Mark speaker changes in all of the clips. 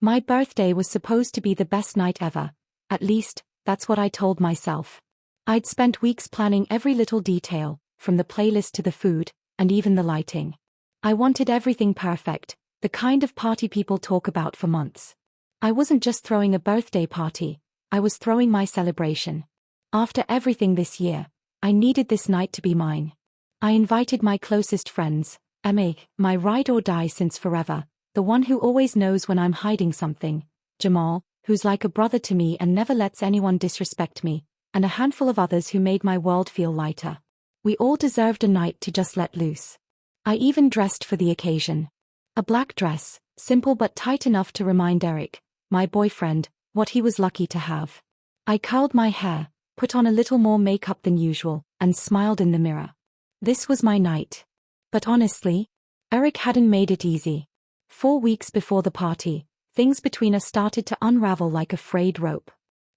Speaker 1: My birthday was supposed to be the best night ever. At least, that's what I told myself. I'd spent weeks planning every little detail, from the playlist to the food, and even the lighting. I wanted everything perfect, the kind of party people talk about for months. I wasn't just throwing a birthday party, I was throwing my celebration. After everything this year, I needed this night to be mine. I invited my closest friends, Emma, my ride or die since forever, the one who always knows when I'm hiding something, Jamal, who's like a brother to me and never lets anyone disrespect me, and a handful of others who made my world feel lighter. We all deserved a night to just let loose. I even dressed for the occasion. A black dress, simple but tight enough to remind Eric, my boyfriend, what he was lucky to have. I curled my hair, put on a little more makeup than usual, and smiled in the mirror. This was my night. But honestly, Eric hadn't made it easy. 4 weeks before the party, things between us started to unravel like a frayed rope.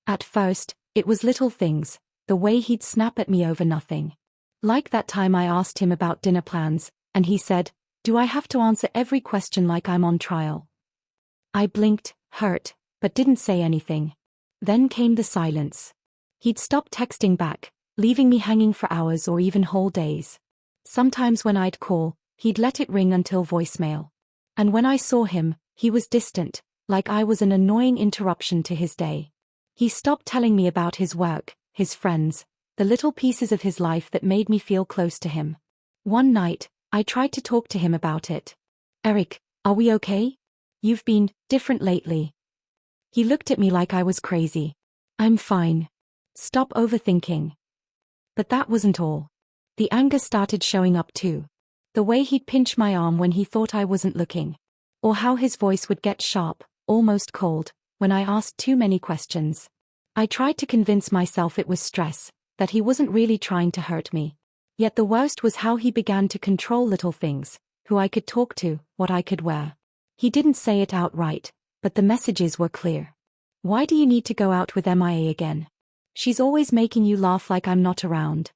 Speaker 1: At first, it was little things, the way he'd snap at me over nothing. Like that time I asked him about dinner plans, and he said, "Do I have to answer every question like I'm on trial?" I blinked, hurt, but didn't say anything. Then came the silence. He'd stop texting back, leaving me hanging for hours or even whole days. Sometimes when I'd call, he'd let it ring until voicemail. And when I saw him, he was distant, like I was an annoying interruption to his day. He stopped telling me about his work, his friends, the little pieces of his life that made me feel close to him. One night, I tried to talk to him about it. "Eric, are we okay? You've been different lately." He looked at me like I was crazy. "I'm fine. Stop overthinking." But that wasn't all. The anger started showing up too. The way he'd pinch my arm when he thought I wasn't looking. Or how his voice would get sharp, almost cold, when I asked too many questions. I tried to convince myself it was stress, that he wasn't really trying to hurt me. Yet the worst was how he began to control little things, who I could talk to, what I could wear. He didn't say it outright, but the messages were clear. "Why do you need to go out with MIA again? She's always making you laugh like I'm not around.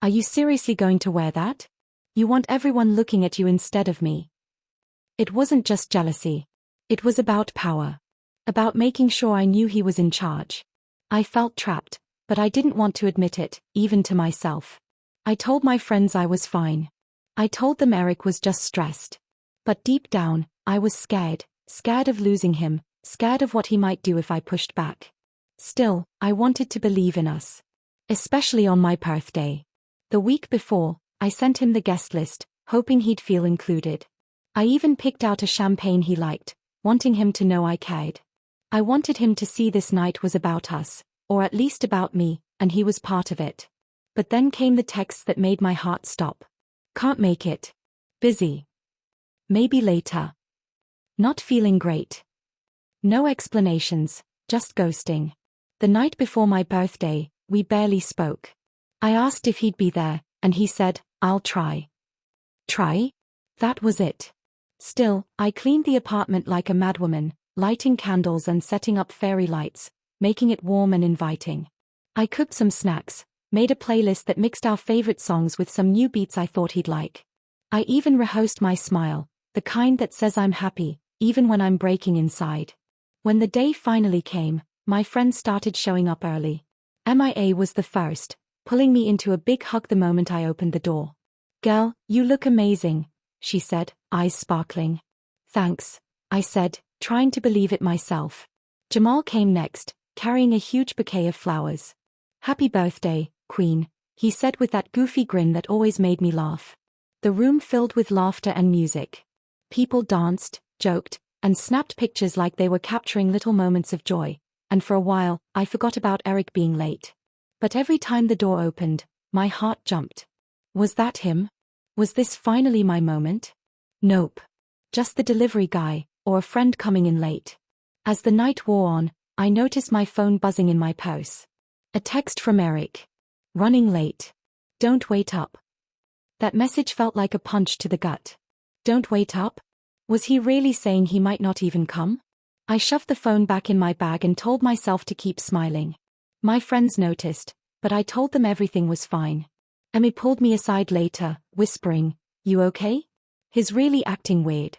Speaker 1: Are you seriously going to wear that? You want everyone looking at you instead of me." It wasn't just jealousy. It was about power. About making sure I knew he was in charge. I felt trapped, but I didn't want to admit it, even to myself. I told my friends I was fine. I told them Eric was just stressed. But deep down, I was scared of losing him, scared of what he might do if I pushed back. Still, I wanted to believe in us. Especially on my birthday. The week before, I sent him the guest list, hoping he'd feel included. I even picked out a champagne he liked, wanting him to know I cared. I wanted him to see this night was about us, or at least about me, and he was part of it. But then came the texts that made my heart stop. "Can't make it. Busy. Maybe later. Not feeling great." No explanations, just ghosting. The night before my birthday, we barely spoke. I asked if he'd be there, and he said, "I'll try." Try? That was it. Still, I cleaned the apartment like a madwoman, lighting candles and setting up fairy lights, making it warm and inviting. I cooked some snacks, made a playlist that mixed our favorite songs with some new beats I thought he'd like. I even rehearsed my smile, the kind that says I'm happy, even when I'm breaking inside. When the day finally came, my friends started showing up early. MIA was the first, pulling me into a big hug the moment I opened the door. "Girl, you look amazing," she said, eyes sparkling. "Thanks," I said, trying to believe it myself. Jamal came next, carrying a huge bouquet of flowers. "Happy birthday, Queen," he said with that goofy grin that always made me laugh. The room filled with laughter and music. People danced, joked, and snapped pictures like they were capturing little moments of joy, and for a while, I forgot about Eric being late. But every time the door opened, my heart jumped. Was that him? Was this finally my moment? Nope. Just the delivery guy, or a friend coming in late. As the night wore on, I noticed my phone buzzing in my purse. A text from Eric. "Running late. Don't wait up." That message felt like a punch to the gut. Don't wait up? Was he really saying he might not even come? I shoved the phone back in my bag and told myself to keep smiling. My friends noticed, but I told them everything was fine. Emmy pulled me aside later, whispering, "You okay? He's really acting weird."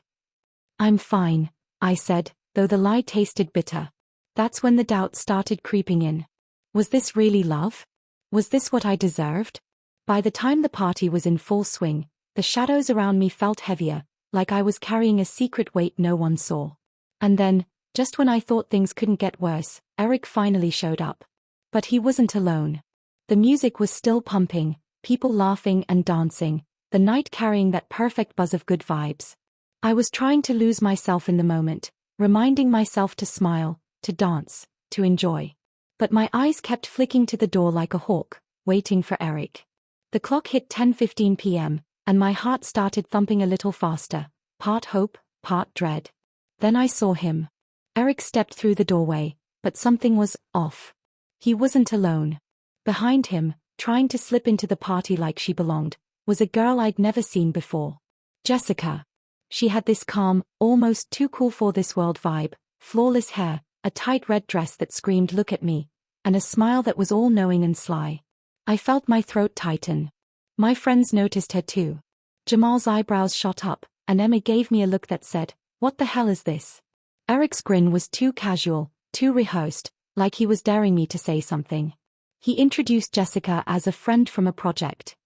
Speaker 1: "I'm fine," I said, though the lie tasted bitter. That's when the doubt started creeping in. Was this really love? Was this what I deserved? By the time the party was in full swing, the shadows around me felt heavier, like I was carrying a secret weight no one saw. And then, just when I thought things couldn't get worse, Eric finally showed up. But he wasn't alone. The music was still pumping, people laughing and dancing, the night carrying that perfect buzz of good vibes. I was trying to lose myself in the moment, reminding myself to smile, to dance, to enjoy. But my eyes kept flicking to the door like a hawk, waiting for Eric. The clock hit 10:15 p.m., and my heart started thumping a little faster, part hope, part dread. Then I saw him. Eric stepped through the doorway, but something was off. He wasn't alone. Behind him, trying to slip into the party like she belonged, was a girl I'd never seen before. Jessica. She had this calm, almost too cool for this world vibe, flawless hair, a tight red dress that screamed "look at me," and a smile that was all-knowing and sly. I felt my throat tighten. My friends noticed her too. Jamal's eyebrows shot up, and Emma gave me a look that said, "What the hell is this?" Eric's grin was too casual, too rehearsed, like he was daring me to say something. He introduced Jessica as a friend from a project.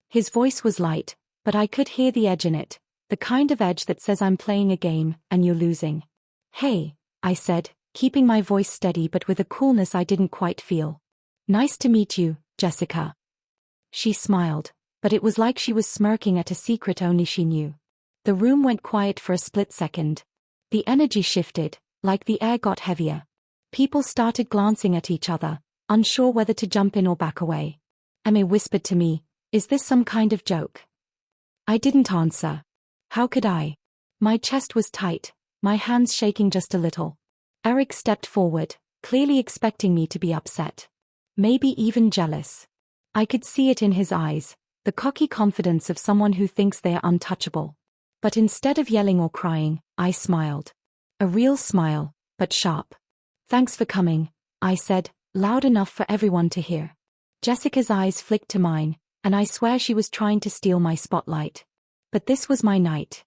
Speaker 1: His voice was light, but I could hear the edge in it, the kind of edge that says I'm playing a game, and you're losing. "Hey," I said, keeping my voice steady but with a coolness I didn't quite feel. "Nice to meet you, Jessica." She smiled, but it was like she was smirking at a secret only she knew. The room went quiet for a split second. The energy shifted, like the air got heavier. People started glancing at each other, unsure whether to jump in or back away. Emma whispered to me, "Is this some kind of joke?" I didn't answer. How could I? My chest was tight, my hands shaking just a little. Eric stepped forward, clearly expecting me to be upset. Maybe even jealous. I could see it in his eyes, the cocky confidence of someone who thinks they are untouchable. But instead of yelling or crying, I smiled. A real smile, but sharp. "Thanks for coming," I said, loud enough for everyone to hear. Jessica's eyes flicked to mine, and I swear she was trying to steal my spotlight. But this was my night.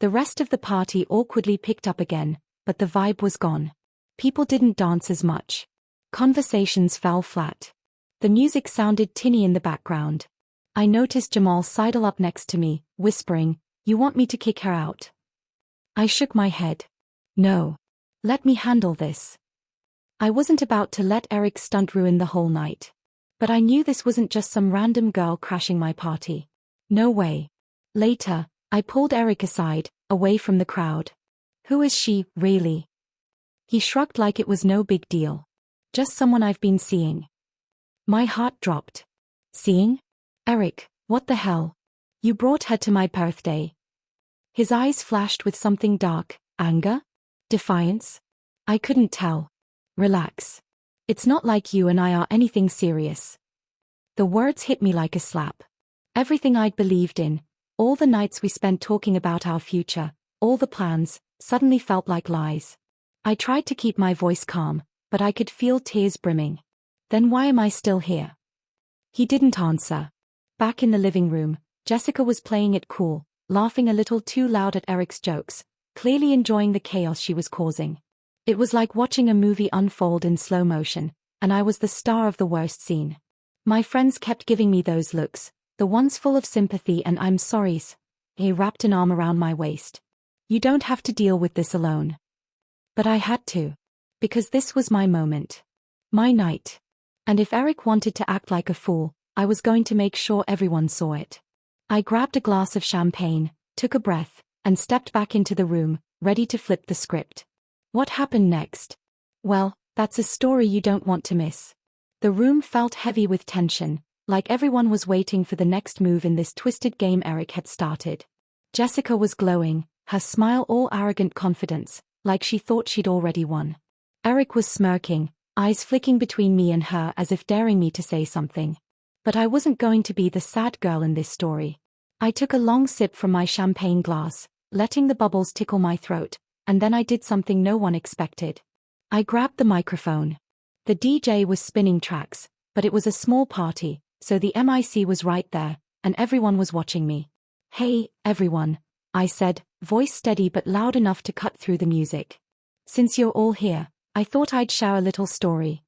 Speaker 1: The rest of the party awkwardly picked up again, but the vibe was gone. People didn't dance as much. Conversations fell flat. The music sounded tinny in the background. I noticed Jamal sidle up next to me, whispering, "You want me to kick her out?" I shook my head. "No. Let me handle this." I wasn't about to let Eric's stunt ruin the whole night. But I knew this wasn't just some random girl crashing my party. No way. Later, I pulled Eric aside, away from the crowd. "Who is she, really?" He shrugged like it was no big deal. "Just someone I've been seeing." My heart dropped. "Seeing? Eric, what the hell? You brought her to my birthday." His eyes flashed with something dark, anger? Defiance? I couldn't tell. "Relax. It's not like you and I are anything serious." The words hit me like a slap. Everything I'd believed in, all the nights we spent talking about our future, all the plans, suddenly felt like lies. I tried to keep my voice calm, but I could feel tears brimming. "Then why am I still here?" He didn't answer. Back in the living room, Jessica was playing it cool, laughing a little too loud at Eric's jokes, clearly enjoying the chaos she was causing. It was like watching a movie unfold in slow motion, and I was the star of the worst scene. My friends kept giving me those looks, the ones full of sympathy and "I'm sorry's." He wrapped an arm around my waist. "You don't have to deal with this alone." But I had to. Because this was my moment. My night. And if Eric wanted to act like a fool, I was going to make sure everyone saw it. I grabbed a glass of champagne, took a breath, and stepped back into the room, ready to flip the script. What happened next? Well, that's a story you don't want to miss. The room felt heavy with tension, like everyone was waiting for the next move in this twisted game Eric had started. Jessica was glowing, her smile all arrogant confidence, like she thought she'd already won. Eric was smirking, eyes flicking between me and her as if daring me to say something. But I wasn't going to be the sad girl in this story. I took a long sip from my champagne glass, letting the bubbles tickle my throat, and then I did something no one expected. I grabbed the microphone. The DJ was spinning tracks, but it was a small party, so the mic was right there, and everyone was watching me. "Hey, everyone," I said, voice steady but loud enough to cut through the music. Since you're all here, I thought I'd share a little story.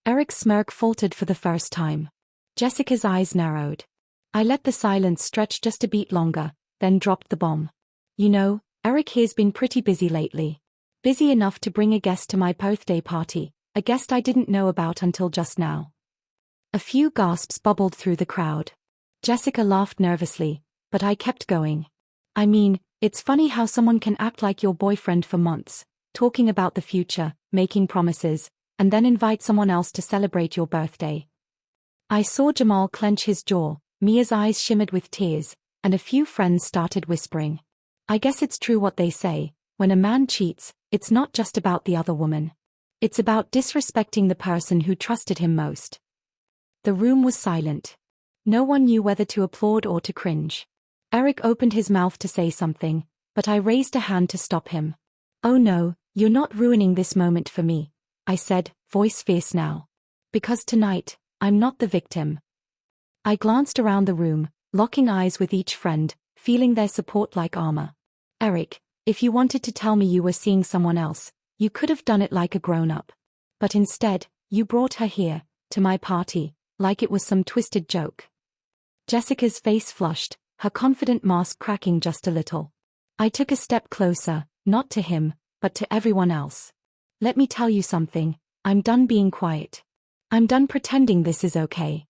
Speaker 1: Eric's smirk faltered for the first time. Jessica's eyes narrowed. I let the silence stretch just a beat longer, then dropped the bomb. You know, Eric here's been pretty busy lately. Busy enough to bring a guest to my birthday party, a guest I didn't know about until just now. A few gasps bubbled through the crowd. Jessica laughed nervously, but I kept going. I mean, it's funny how someone can act like your boyfriend for months, talking about the future, making promises, and then invite someone else to celebrate your birthday. I saw Jamal clench his jaw, Mia's eyes shimmered with tears, and a few friends started whispering. I guess it's true what they say, when a man cheats, it's not just about the other woman. It's about disrespecting the person who trusted him most. The room was silent. No one knew whether to applaud or to cringe. Eric opened his mouth to say something, but I raised a hand to stop him. Oh no, you're not ruining this moment for me, I said, voice fierce now. Because tonight, I'm not the victim. I glanced around the room, locking eyes with each friend, feeling their support like armor. Eric, if you wanted to tell me you were seeing someone else, you could have done it like a grown-up. But instead, you brought her here, to my party, like it was some twisted joke. Jessica's face flushed, her confident mask cracking just a little. I took a step closer, not to him, but to everyone else. Let me tell you something, I'm done being quiet. I'm done pretending this is okay.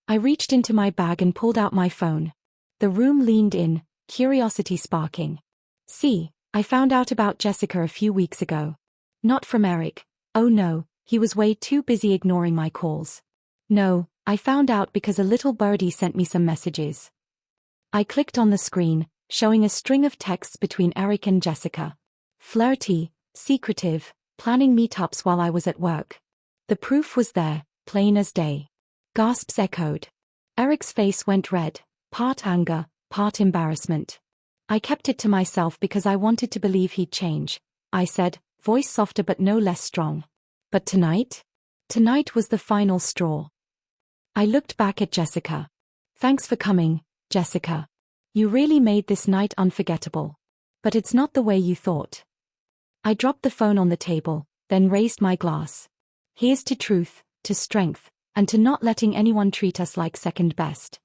Speaker 1: I reached into my bag and pulled out my phone. The room leaned in, curiosity sparking. See, I found out about Jessica a few weeks ago. Not from Eric. Oh no, he was way too busy ignoring my calls. No, I found out because a little birdie sent me some messages. I clicked on the screen, showing a string of texts between Eric and Jessica. Flirty, secretive, planning meetups while I was at work. The proof was there, plain as day. Gasps echoed. Eric's face went red, part anger, part embarrassment. I kept it to myself because I wanted to believe he'd change, I said, voice softer but no less strong. But tonight? Tonight was the final straw. I looked back at Jessica. Thanks for coming, Jessica. You really made this night unforgettable. But it's not the way you thought. I dropped the phone on the table, then raised my glass. Here's to truth, to strength, and to not letting anyone treat us like second best.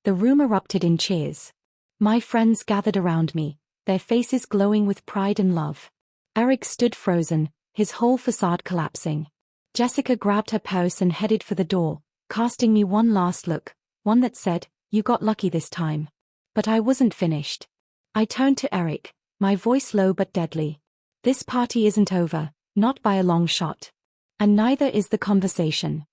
Speaker 1: The room erupted in cheers. My friends gathered around me, their faces glowing with pride and love. Eric stood frozen, his whole facade collapsing. Jessica grabbed her purse and headed for the door, casting me one last look, one that said, "You got lucky this time." But I wasn't finished. I turned to Eric, my voice low but deadly. This party isn't over, not by a long shot. And neither is the conversation.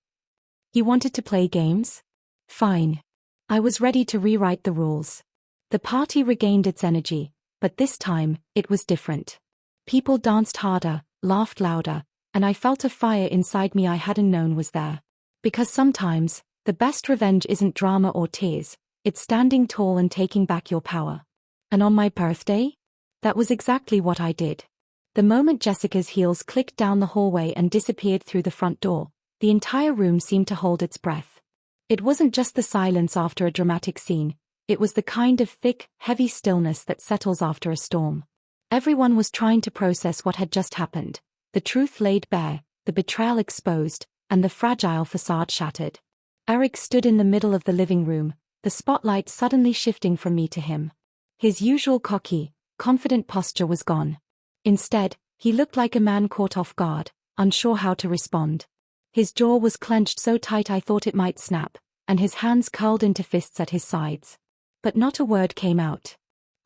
Speaker 1: You wanted to play games? Fine. I was ready to rewrite the rules. The party regained its energy, but this time, it was different. People danced harder, laughed louder, and I felt a fire inside me I hadn't known was there. Because sometimes, the best revenge isn't drama or tears, it's standing tall and taking back your power. And on my birthday? That was exactly what I did. The moment Jessica's heels clicked down the hallway and disappeared through the front door, the entire room seemed to hold its breath. It wasn't just the silence after a dramatic scene, it was the kind of thick, heavy stillness that settles after a storm. Everyone was trying to process what had just happened, the truth laid bare, the betrayal exposed, and the fragile facade shattered. Eric stood in the middle of the living room, the spotlight suddenly shifting from me to him. His usual cocky, confident posture was gone. Instead, he looked like a man caught off guard, unsure how to respond. His jaw was clenched so tight I thought it might snap, and his hands curled into fists at his sides. But not a word came out.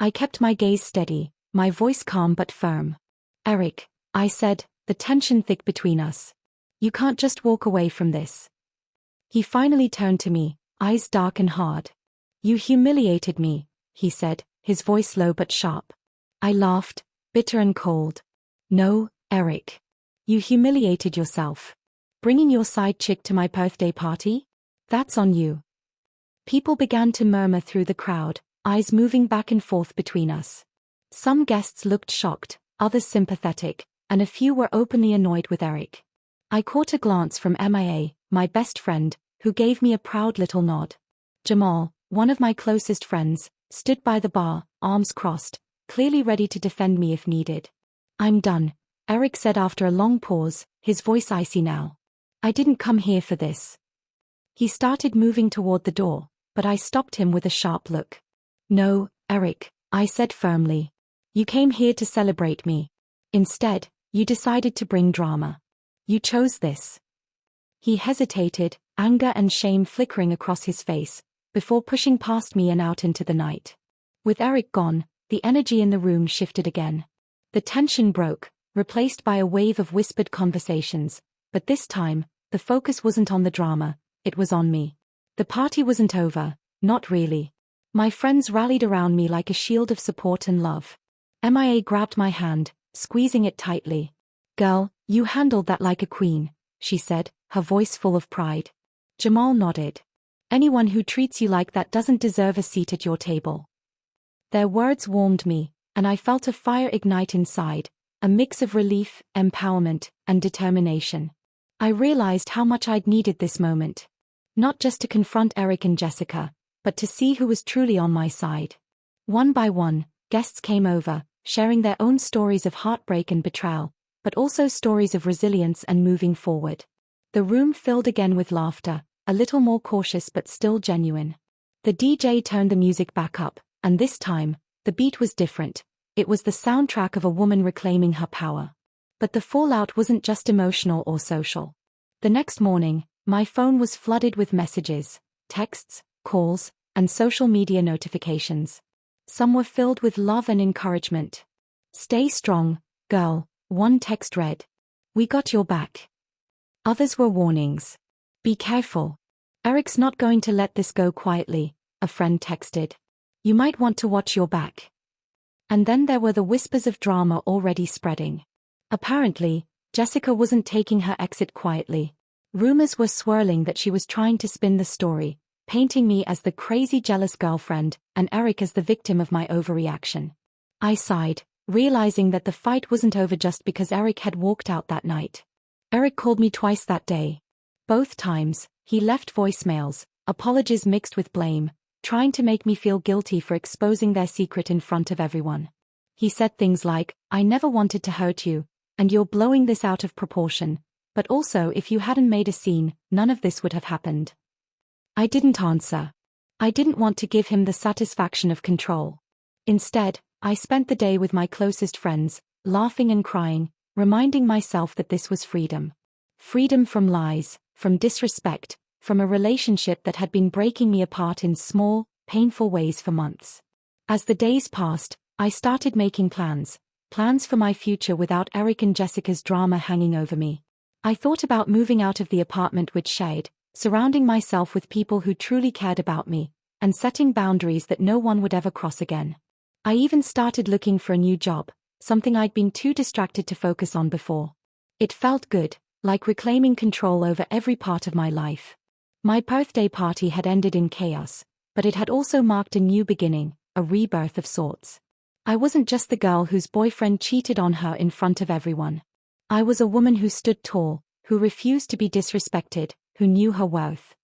Speaker 1: I kept my gaze steady, my voice calm but firm. Eric, I said, the tension thick between us. You can't just walk away from this. He finally turned to me, eyes dark and hard. You humiliated me, he said, his voice low but sharp. I laughed, bitter and cold. No, Eric. You humiliated yourself. Bringing your side chick to my birthday party? That's on you. People began to murmur through the crowd, eyes moving back and forth between us. Some guests looked shocked, others sympathetic, and a few were openly annoyed with Eric. I caught a glance from Mia, my best friend, who gave me a proud little nod. Jamal, one of my closest friends, stood by the bar, arms crossed, clearly ready to defend me if needed. I'm done, Eric said after a long pause, his voice icy now. I didn't come here for this. He started moving toward the door, but I stopped him with a sharp look. No, Eric, I said firmly. You came here to celebrate me. Instead, you decided to bring drama. You chose this. He hesitated, anger and shame flickering across his face, before pushing past me and out into the night. With Eric gone, the energy in the room shifted again. The tension broke, replaced by a wave of whispered conversations, but this time, the focus wasn't on the drama, it was on me. The party wasn't over, not really. My friends rallied around me like a shield of support and love. MIA grabbed my hand, squeezing it tightly. Girl, you handled that like a queen, she said, her voice full of pride. Jamal nodded. Anyone who treats you like that doesn't deserve a seat at your table. Their words warmed me, and I felt a fire ignite inside, a mix of relief, empowerment, and determination. I realized how much I'd needed this moment. Not just to confront Eric and Jessica, but to see who was truly on my side. One by one, guests came over, sharing their own stories of heartbreak and betrayal, but also stories of resilience and moving forward. The room filled again with laughter, a little more cautious but still genuine. The DJ turned the music back up, and this time, the beat was different. It was the soundtrack of a woman reclaiming her power. But the fallout wasn't just emotional or social. The next morning, my phone was flooded with messages, texts, calls, and social media notifications. Some were filled with love and encouragement. Stay strong, girl, one text read. We got your back. Others were warnings. Be careful. Eric's not going to let this go quietly, a friend texted. You might want to watch your back. And then there were the whispers of drama already spreading. Apparently, Jessica wasn't taking her exit quietly. Rumors were swirling that she was trying to spin the story, painting me as the crazy jealous girlfriend, and Eric as the victim of my overreaction. I sighed, realizing that the fight wasn't over just because Eric had walked out that night. Eric called me twice that day. Both times, he left voicemails, apologies mixed with blame, trying to make me feel guilty for exposing their secret in front of everyone. He said things like, I never wanted to hurt you, and you're blowing this out of proportion, but also if you hadn't made a scene, none of this would have happened. I didn't answer. I didn't want to give him the satisfaction of control. Instead, I spent the day with my closest friends, laughing and crying, reminding myself that this was freedom. Freedom from lies, from disrespect, from a relationship that had been breaking me apart in small, painful ways for months. As the days passed, I started making plans for my future without Eric and Jessica's drama hanging over me. I thought about moving out of the apartment we'd shared, surrounding myself with people who truly cared about me, and setting boundaries that no one would ever cross again. I even started looking for a new job, something I'd been too distracted to focus on before. It felt good, like reclaiming control over every part of my life. My birthday party had ended in chaos, but it had also marked a new beginning, a rebirth of sorts. I wasn't just the girl whose boyfriend cheated on her in front of everyone. I was a woman who stood tall, who refused to be disrespected, who knew her worth.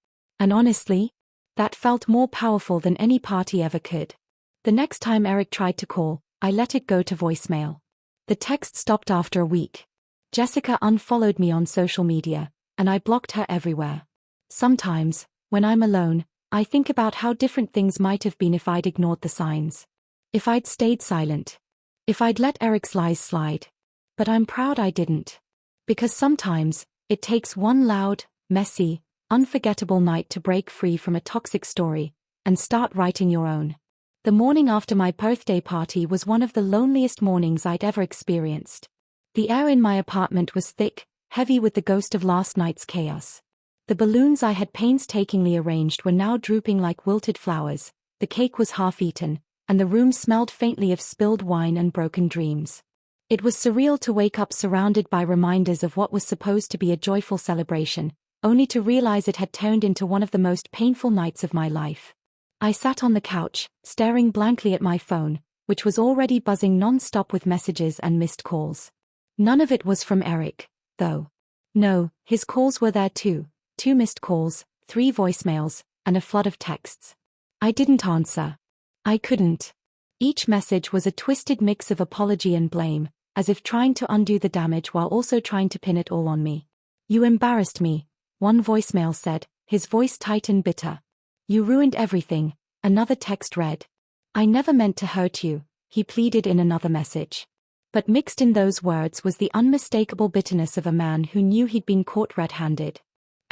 Speaker 1: And honestly, that felt more powerful than any party ever could. The next time Eric tried to call, I let it go to voicemail. The text stopped after a week. Jessica unfollowed me on social media, and I blocked her everywhere. Sometimes, when I'm alone, I think about how different things might have been if I'd ignored the signs. If I'd stayed silent. If I'd let Eric's lies slide. But I'm proud I didn't. Because sometimes, it takes one loud, messy, unforgettable night to break free from a toxic story, and start writing your own. The morning after my birthday party was one of the loneliest mornings I'd ever experienced. The air in my apartment was thick, heavy with the ghost of last night's chaos. The balloons I had painstakingly arranged were now drooping like wilted flowers, the cake was half-eaten, and the room smelled faintly of spilled wine and broken dreams. It was surreal to wake up surrounded by reminders of what was supposed to be a joyful celebration, only to realize it had turned into one of the most painful nights of my life. I sat on the couch, staring blankly at my phone, which was already buzzing non-stop with messages and missed calls. None of it was from Eric, though. No, his calls were there too. 2 missed calls, 3 voicemails, and a flood of texts. I didn't answer. I couldn't. Each message was a twisted mix of apology and blame, as if trying to undo the damage while also trying to pin it all on me. "You embarrassed me," one voicemail said, his voice tight and bitter. "You ruined everything," another text read. "I never meant to hurt you," he pleaded in another message. But mixed in those words was the unmistakable bitterness of a man who knew he'd been caught red-handed.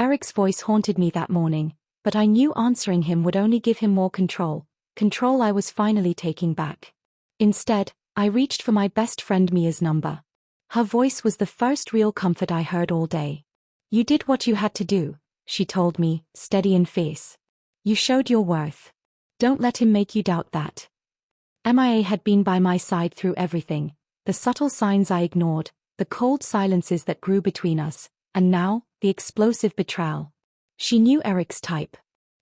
Speaker 1: Eric's voice haunted me that morning, but I knew answering him would only give him more control I was finally taking back. Instead, I reached for my best friend Mia's number. Her voice was the first real comfort I heard all day. "You did what you had to do," she told me, steady in face. "You showed your worth. Don't let him make you doubt that." Mia had been by my side through everything, the subtle signs I ignored, the cold silences that grew between us, and now, the explosive betrayal. She knew Eric's type.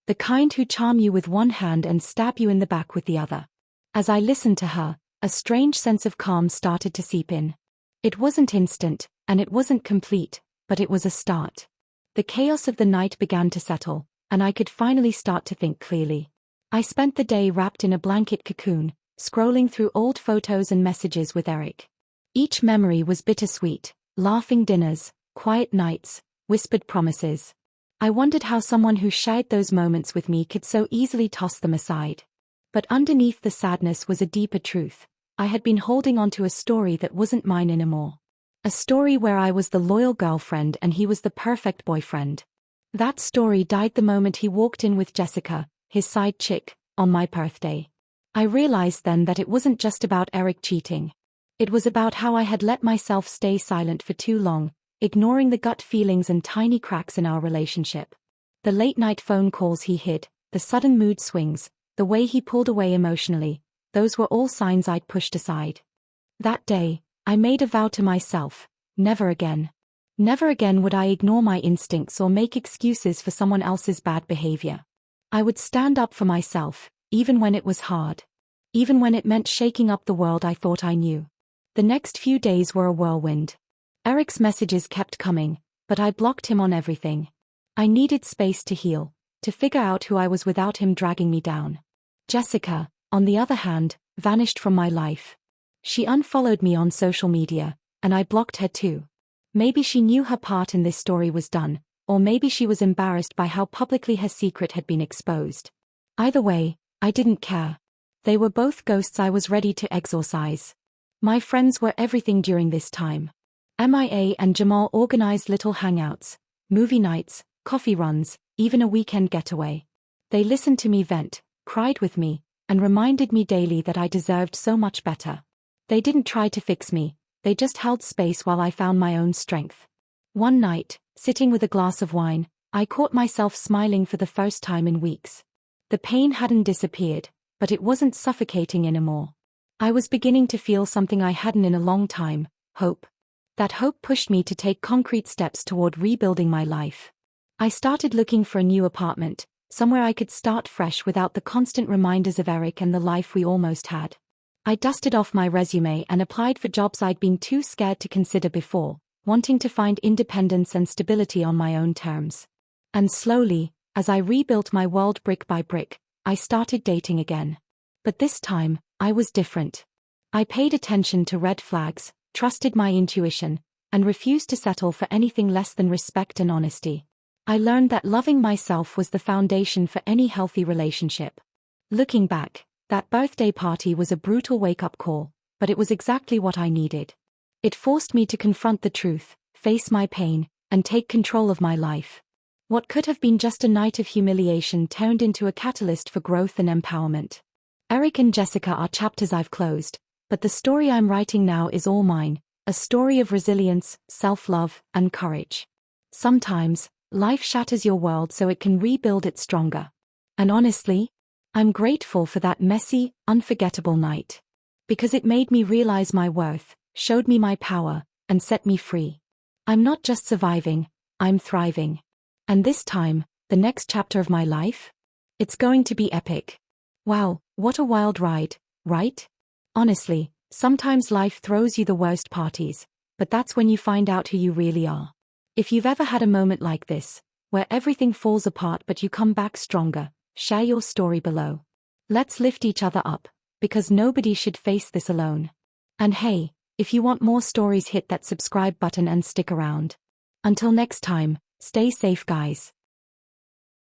Speaker 1: The kind who charm you with one hand and stab you in the back with the other. As I listened to her, a strange sense of calm started to seep in. It wasn't instant, and it wasn't complete, but it was a start. The chaos of the night began to settle, and I could finally start to think clearly. I spent the day wrapped in a blanket cocoon, scrolling through old photos and messages with Eric. Each memory was bittersweet, laughing dinners, quiet nights, whispered promises. I wondered how someone who shared those moments with me could so easily toss them aside. But underneath the sadness was a deeper truth. I had been holding on to a story that wasn't mine anymore. A story where I was the loyal girlfriend and he was the perfect boyfriend. That story died the moment he walked in with Jessica, his side chick, on my birthday. I realized then that it wasn't just about Eric cheating. It was about how I had let myself stay silent for too long, ignoring the gut feelings and tiny cracks in our relationship. The late-night phone calls he hid, the sudden mood swings, the way he pulled away emotionally, those were all signs I'd pushed aside. That day, I made a vow to myself: never again. Never again would I ignore my instincts or make excuses for someone else's bad behavior. I would stand up for myself, even when it was hard. Even when it meant shaking up the world I thought I knew. The next few days were a whirlwind. Eric's messages kept coming, but I blocked him on everything. I needed space to heal, to figure out who I was without him dragging me down. Jessica, on the other hand, vanished from my life. She unfollowed me on social media, and I blocked her too. Maybe she knew her part in this story was done, or maybe she was embarrassed by how publicly her secret had been exposed. Either way, I didn't care. They were both ghosts I was ready to exorcise. My friends were everything during this time. Mia and Jamal organized little hangouts, movie nights, coffee runs, even a weekend getaway. They listened to me vent, cried with me, and reminded me daily that I deserved so much better. They didn't try to fix me, they just held space while I found my own strength. One night, sitting with a glass of wine, I caught myself smiling for the first time in weeks. The pain hadn't disappeared, but it wasn't suffocating anymore. I was beginning to feel something I hadn't in a long time: hope. That hope pushed me to take concrete steps toward rebuilding my life. I started looking for a new apartment, somewhere I could start fresh without the constant reminders of Eric and the life we almost had. I dusted off my resume and applied for jobs I'd been too scared to consider before, wanting to find independence and stability on my own terms. And slowly, as I rebuilt my world brick by brick, I started dating again. But this time, I was different. I paid attention to red flags, trusted my intuition, and refused to settle for anything less than respect and honesty. I learned that loving myself was the foundation for any healthy relationship. Looking back, that birthday party was a brutal wake-up call, but it was exactly what I needed. It forced me to confront the truth, face my pain, and take control of my life. What could have been just a night of humiliation turned into a catalyst for growth and empowerment. Eric and Jessica are chapters I've closed, but the story I'm writing now is all mine, a story of resilience, self-love, and courage. Sometimes, life shatters your world so it can rebuild it stronger. And honestly, I'm grateful for that messy, unforgettable night. Because it made me realize my worth, showed me my power, and set me free. I'm not just surviving, I'm thriving. And this time, the next chapter of my life? It's going to be epic. Wow, what a wild ride, right? Honestly, sometimes life throws you the worst parties, but that's when you find out who you really are. If you've ever had a moment like this, where everything falls apart but you come back stronger, share your story below. Let's lift each other up, because nobody should face this alone. And hey, If you want more stories, hit that subscribe button and stick around. Until next time, stay safe, guys.